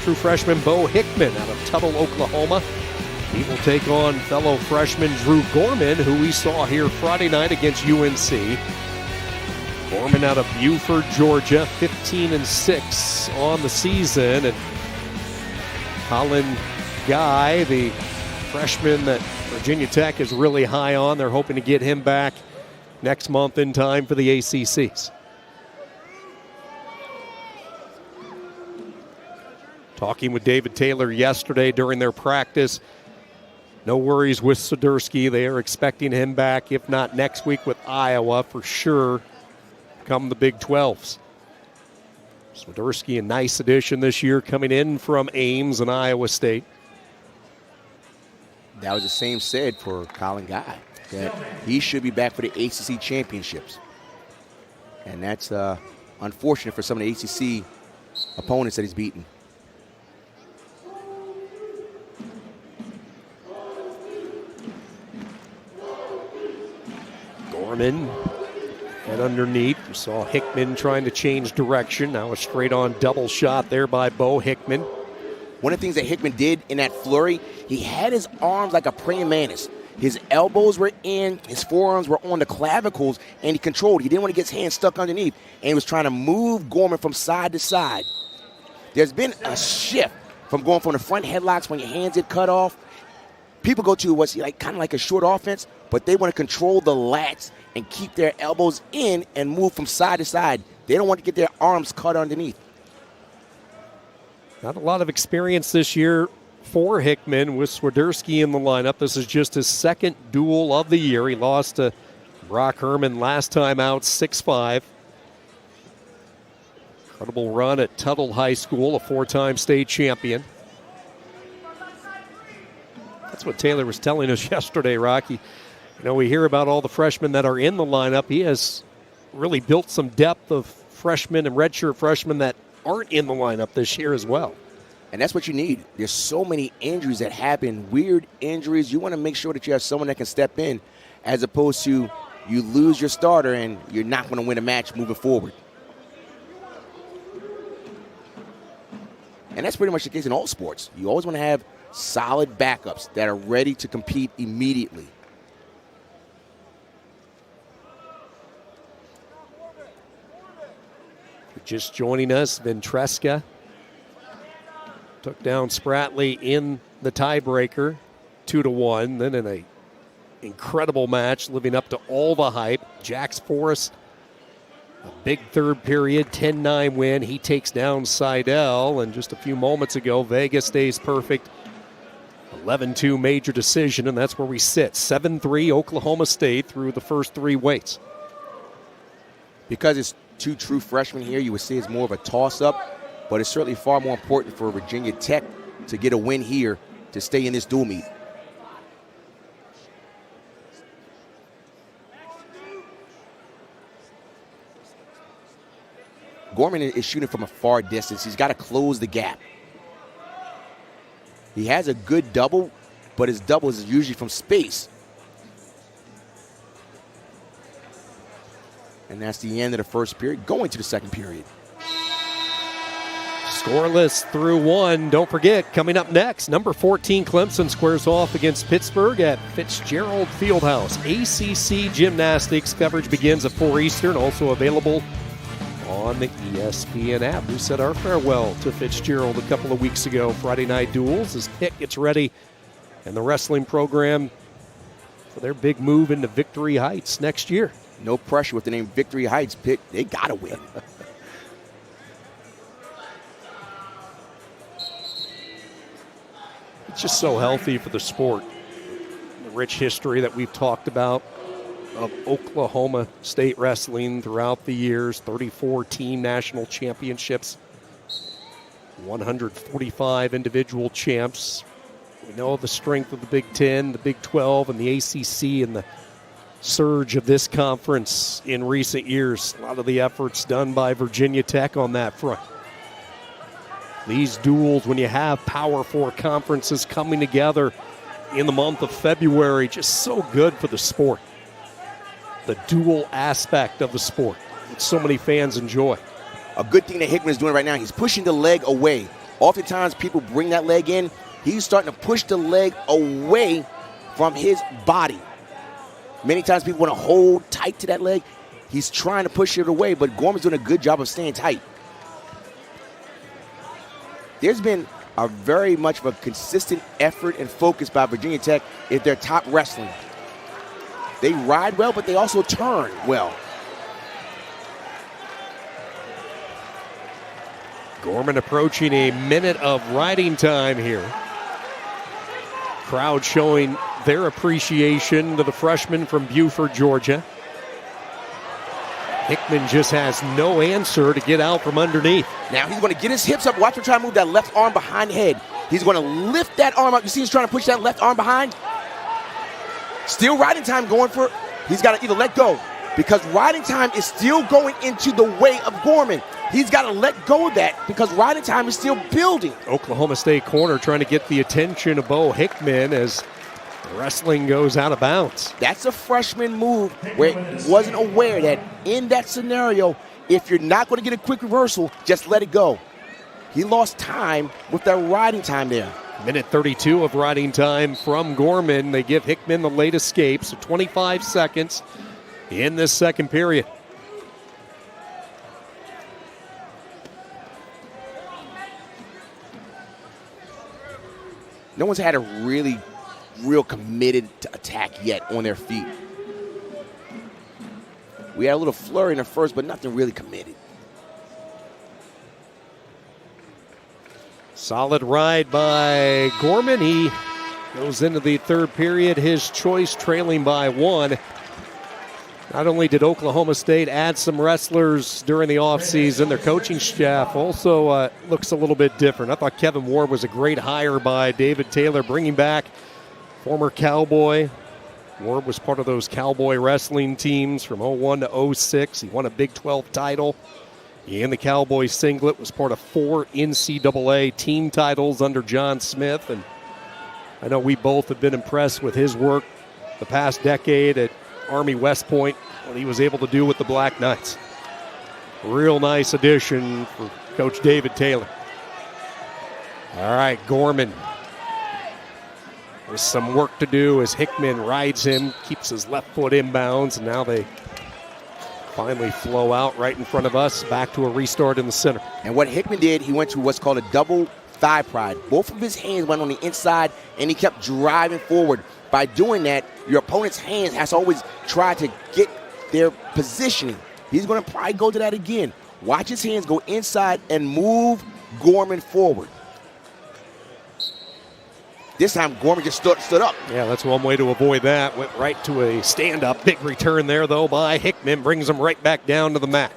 true freshman Beau Hickman out of Tuttle, Oklahoma. He will take on fellow freshman Drew Gorman, who we saw here Friday night against UNC. Gorman out of Buford, Georgia, 15-6 on the season. And Colin Guy, the freshman that Virginia Tech is really high on, they're hoping to get him back next month in time for the ACCs. Talking with David Taylor yesterday during their practice. No worries with Swiderski. They are expecting him back, if not next week with Iowa, for sure, come the Big 12s. Swiderski, a nice addition this year, coming in from Ames and Iowa State. That was the same said for Colin Guy, that he should be back for the ACC championships. And that's unfortunate for some of the ACC opponents that he's beaten. Gorman head underneath. You saw Hickman trying to change direction. Now a straight-on double shot there by Beau Hickman. One of the things that Hickman did in that flurry, he had his arms like a praying mantis. His elbows were in, his forearms were on the clavicles, and he controlled. He didn't want to get his hands stuck underneath, and he was trying to move Gorman from side to side. There's been a shift from going from the front headlocks when your hands get cut off. People go to what's like kind of like a short offense, but they want to control the lats and keep their elbows in and move from side to side. They don't want to get their arms cut underneath. Not a lot of experience this year for Hickman with Swiderski in the lineup. This is just his second duel of the year. He lost to Brock Herman last time out, 6-5. Incredible run at Tuttle High School, a four-time state champion. That's what Taylor was telling us yesterday, Rocky. You know, we hear about all the freshmen that are in the lineup. He has really built some depth of freshmen and redshirt freshmen that aren't in the lineup this year as well. And that's what you need. There's so many injuries that happen, weird injuries. You want to make sure that you have someone that can step in, as opposed to you lose your starter and you're not going to win a match moving forward. And that's pretty much the case in all sports. You always want to have solid backups that are ready to compete immediately. Just joining us, Ventresca took down Spratley in the tiebreaker, 2-1. Then in a incredible match, living up to all the hype, Jax Forrest, a big third period, 10-9 win. He takes down Seidel, and just a few moments ago, Vega stays perfect. 11-2 major decision, and that's where we sit. 7-3 Oklahoma State through the first three weights. Because it's two true freshmen here, you would say it's more of a toss-up, but it's certainly far more important for Virginia Tech to get a win here to stay in this dual meet. Gorman is shooting from a far distance. He's got to close the gap. He has a good double, but his double is usually from space. And that's the end of the first period, going to the second period. Scoreless through one. Don't forget, coming up next, number 14 Clemson squares off against Pittsburgh at Fitzgerald Fieldhouse. ACC gymnastics coverage begins at 4 Eastern, also available on the ESPN app. We said our farewell to Fitzgerald a couple of weeks ago. Friday night duels as Pitt gets ready and the wrestling program for their big move into Victory Heights next year. No pressure with the name Victory Heights. Pitt, they got to win. It's just so healthy for the sport. The rich history that we've talked about of Oklahoma State wrestling throughout the years, 34 team national championships, 145 individual champs. We know the strength of the Big Ten, the Big 12, and the ACC, and the surge of this conference in recent years. A lot of the efforts done by Virginia Tech on that front. These duels, when you have Power Four conferences coming together in the month of February, just so good for the sport. The dual aspect of the sport that so many fans enjoy. A good thing that Hickman is doing right now, he's pushing the leg away. Oftentimes, people bring that leg in. He's starting to push the leg away from his body. Many times people want to hold tight to that leg. He's trying to push it away, but Gorman's doing a good job of staying tight. There's been a very much of a consistent effort and focus by Virginia Tech in their top wrestling. They ride well, but they also turn well. Gorman approaching a minute of riding time here. Crowd showing their appreciation to the freshman from Buford, Georgia. Hickman just has no answer to get out from underneath. Now he's going to get his hips up. Watch him try to move that left arm behind the head. He's going to lift that arm up. You see he's trying to push that left arm behind? Still riding time going for it. He's got to either let go, because riding time is still going into the way of Gorman. He's got to let go of that because riding time is still building. Oklahoma State corner trying to get the attention of Beau Hickman as wrestling goes out of bounds. That's a freshman move where he wasn't aware that in that scenario, if you're not going to get a quick reversal, just let it go. He lost time with that riding time there. Minute 32 of riding time from Gorman. They give Hickman the late escape, so 25 seconds in this second period. No one's had a real committed attack yet on their feet. We had a little flurry in the first, but nothing really committed. Solid ride by Gorman. He goes into the third period, his choice trailing by 1. Not only did Oklahoma State add some wrestlers during the offseason, their coaching staff also looks a little bit different. I thought Kevin Ward was a great hire by David Taylor, bringing back former Cowboy. Ward was part of those Cowboy wrestling teams from 01 to 06. He won a Big 12 title. In the Cowboy singlet, was part of 4 NCAA team titles under John Smith. And I know we both have been impressed with his work the past decade at Army West Point, what he was able to do with the Black Knights. Real nice addition for Coach David Taylor. All right, Gorman. There's some work to do as Hickman rides him, keeps his left foot inbounds, and now they finally flow out right in front of us, back to a restart in the center. And what Hickman did, he went to what's called a double thigh pride. Both of his hands went on the inside, and he kept driving forward. By doing that, your opponent's hands has to always try to get their positioning. He's going to probably go to that again. Watch his hands go inside and move Gorman forward. This time, Gorman just stood up. Yeah, that's one way to avoid that. Went right to a stand-up. Big return there, though, by Hickman. Brings him right back down to the mat.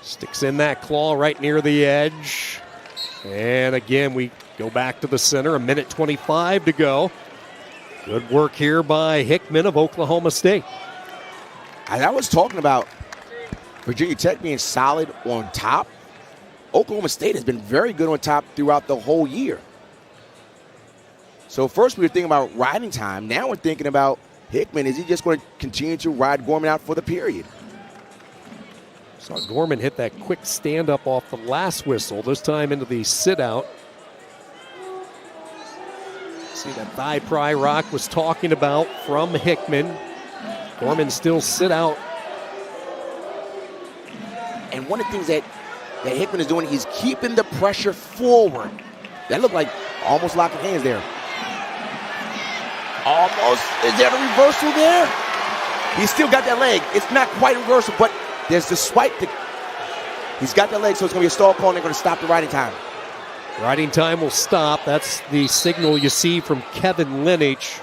Sticks in that claw right near the edge. And again, we go back to the center. 1:25 to go. Good work here by Hickman of Oklahoma State. As I was talking about Virginia Tech being solid on top, Oklahoma State has been very good on top throughout the whole year. So first we were thinking about riding time. Now we're thinking about Hickman. Is he just going to continue to ride Gorman out for the period? Saw Gorman hit that quick stand-up off the last whistle, this time into the sit-out. See that thigh pry Rock was talking about from Hickman. Gorman still sit out. And one of the things that Hickman is doing, he's keeping the pressure forward. That looked like almost locking hands there. Almost. Is there a reversal there? He's still got that leg. It's not quite a reversal, but there's the swipe. He's got that leg, so it's going to be a stall call, and they're going to stop the riding time. Riding time will stop. That's the signal you see from Kevin Linich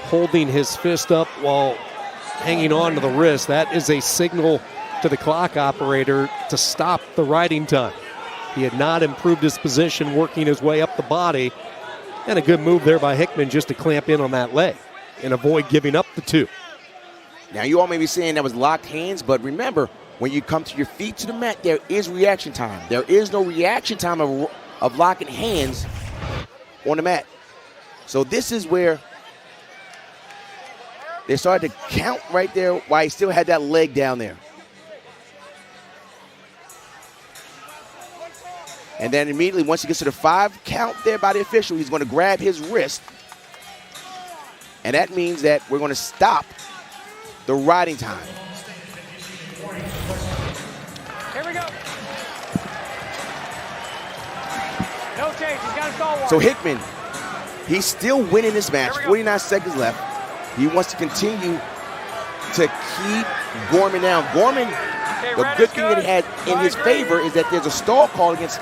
holding his fist up while hanging on to the wrist. That is a signal to the clock operator to stop the riding time. He had not improved his position, working his way up the body. And a good move there by Hickman just to clamp in on that leg and avoid giving up the 2. Now, you all may be saying that was locked hands, but remember, when you come to your feet to the mat, there is reaction time. There is no reaction time of locking hands on the mat. So this is where they started to count right there while he still had that leg down there. And then immediately, once he gets to the 5 count there by the official, he's going to grab his wrist. And that means that we're going to stop the riding time. Here we go. No change. He's got a stall warning. So Hickman, he's still winning this match. 49 seconds left. He wants to continue to keep Gorman down. Gorman, the good thing that he had in his favor is that there's a stall call against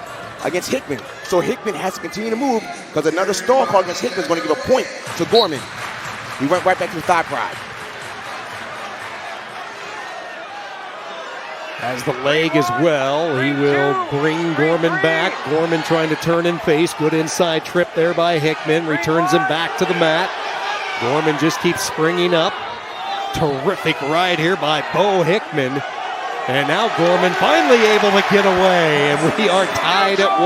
Hickman. So Hickman has to continue to move because another stall call against Hickman is going to give a point to Gorman. He went right back to the thigh pride. Has the leg as well. He will bring Gorman back. Gorman trying to turn and face. Good inside trip there by Hickman. Returns him back to the mat. Gorman just keeps springing up. Terrific ride here by Beau Hickman. And now Gorman finally able to get away. And we are tied at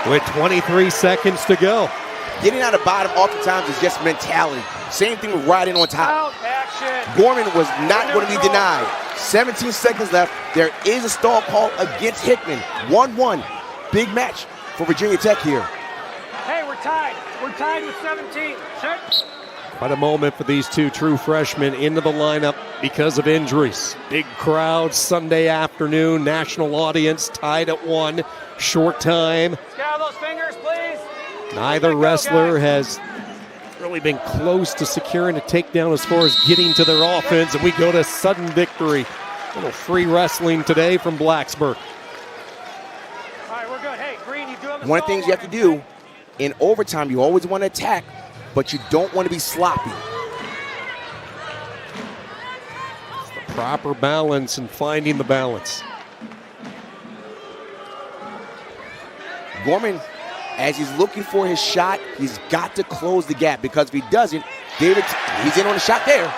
1 with 23 seconds to go. Getting out of bottom oftentimes is just mentality. Same thing with riding on top. Gorman was not going to be denied. 17 seconds left. There is a stall call against Hickman. 1-1. Big match for Virginia Tech here. Hey, we're tied. We're tied with 17. Check. Quite a moment for these two true freshmen into the lineup because of injuries. Big crowd, Sunday afternoon, national audience, tied at 1, short time. Let's get out of those fingers, please. Neither wrestler has really been close to securing a takedown as far as getting to their offense, and we go to sudden victory. A little free wrestling today from Blacksburg. All right, we're good. Hey, Green, you do have a One of the things you have to do in overtime, you always want to attack, but you don't want to be sloppy. It's the proper balance and finding the balance. Gorman, as he's looking for his shot, he's got to close the gap because if he doesn't, he's in on the shot there.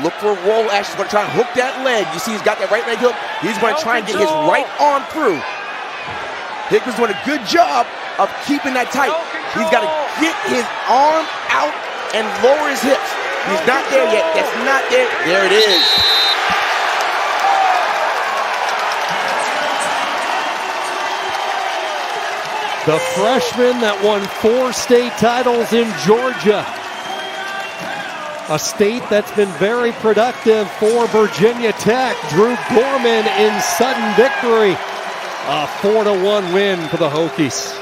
Look for a roll. Ash is going to try and hook that leg. You see he's got that right leg hook. He's going to try and get his right arm through. Hickman's doing a good job of keeping that tight. He's got to get his arm out and lower his hips. He's not there yet. That's not there. There it is. The freshman that won 4 state titles in Georgia. A state that's been very productive for Virginia Tech. Drew Gorman in sudden victory. A 4-1 win for the Hokies.